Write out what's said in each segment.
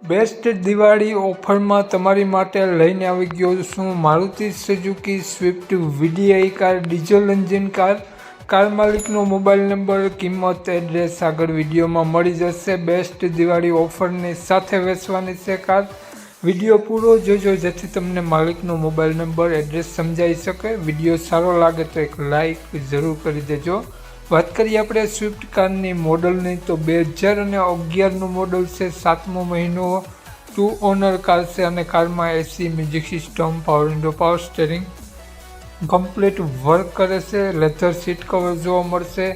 Best Diwali ઓફરમાં તમારી માટે લઈને આવી ગયો છું Maruti Suzuki Swift VDI car diesel engine car માલિકનો મોબાઈલ નંબર, કિંમત, એડ્રેસ આગળ વિડીયોમાં મળી જશે। બેસ્ટ દિવાળી ઓફરની સાથે વેચવાની છે કાર। વિડીયો પૂરો જોજો જેથી તમને માલિકનો મોબાઈલ નંબર, એડ્રેસ સમજાઈ શકે। વિડીયો સારો લાગે તો એક લાઈક જરૂર કરી દેજો। વાત કરીએ આપણે સ્વિફ્ટ કારની મોડલની તો 2011નું મોડલ છે, 7મો મહિનો, 2 ઓનર કાર છે અને કારમાં AC, music system, power window, power steering complete work કરે છે। લેધર સીટ કવર જોવા મળશે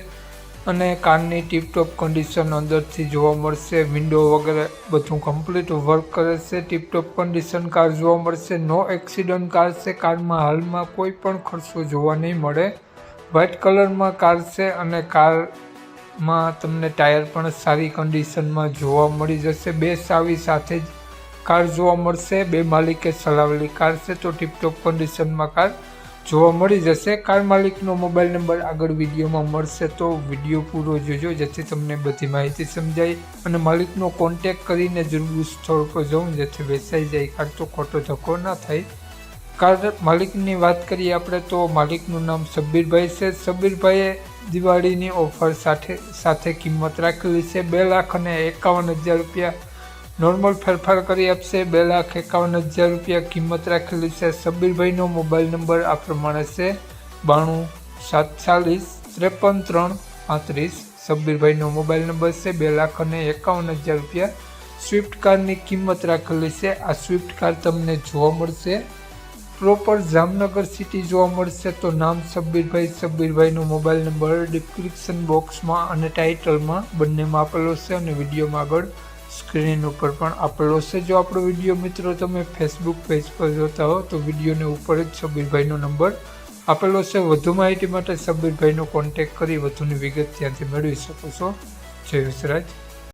અને કારની ટીપટોપ કન્ડિશન અંદરથી જોવા મળશે। વિન્ડો વગેરે બધું કમ્પ્લીટ વર્ક કરે છે। ટીપટોપ કન્ડિશન કાર જોવા મળશે। નો એક્સિડન્ટ કાર છે। કારમાં હાલમાં કોઈ પણ ખર્ચો જોવા નહીં મળે। વ્હાઇટ કલરમાં કાર છે અને કારમાં તમને ટાયર પણ સારી કન્ડિશનમાં જોવા મળી જશે। 2 ચાવી સાથે જ કાર જોવા મળશે। 2 માલિકે ચલાવેલી કાર છે તો ટીપટોપ કન્ડિશનમાં કાર જોવા મળી જશે। કાર માલિકનો મોબાઈલ નંબર આગળ વિડીયોમાં મળશે તો વિડીયો પૂરો જોજો જેથી તમને બધી માહિતી સમજાય અને માલિકનો કોન્ટેક કરીને જરૂર સ્થળ પર જવું જેથી વેચાઈ જાય કાર તો ખોટો ધક્કો ના થાય। કાર માલિકની વાત કરીએ આપણે તો માલિકનું નામ સબ્બીરભાઈ છે। સબ્બીરભાઈએ દિવાળીની ઓફર સાથે કિંમત રાખેલી છે 2,51,000 રૂપિયા। નોર્મલ ફેરફાર કરી આપશે। 2,51,000 રૂપિયા કિંમત રાખેલી છે। સબ્બીરભાઈનો મોબાઈલ નંબર આ પ્રમાણે છે 92 740 53 35। સબ્બીરભાઈનો મોબાઈલ નંબર છે 2,51,000 રૂપિયા સ્વિફ્ટ કારની કિંમત રાખેલી છે। આ સ્વિફ્ટ કાર તમને જોવા મળશે પ્રોપર જામનગર સિટી જોવા મળશે તો નામ સબ્બીરભાઈનો મોબાઈલ નંબર ડિસ્ક્રિપ્શન બોક્સમાં અને ટાઇટલમાં બંનેમાં આપેલો છે અને વિડીયોમાં આગળ સ્ક્રીન ઉપર પણ આપેલો છે। જો આપણો વિડીયો મિત્રો તમે ફેસબુક પેજ પર જોતા હો તો વિડીયોને ઉપર જ સબ્બીરભાઈનો નંબર આપેલો છે। વધુ માહિતી માટે સબ્બીરભાઈનો કોન્ટેક કરી વધુની વિગત ત્યાંથી મેળવી શકો છો। જય વિસરાજ।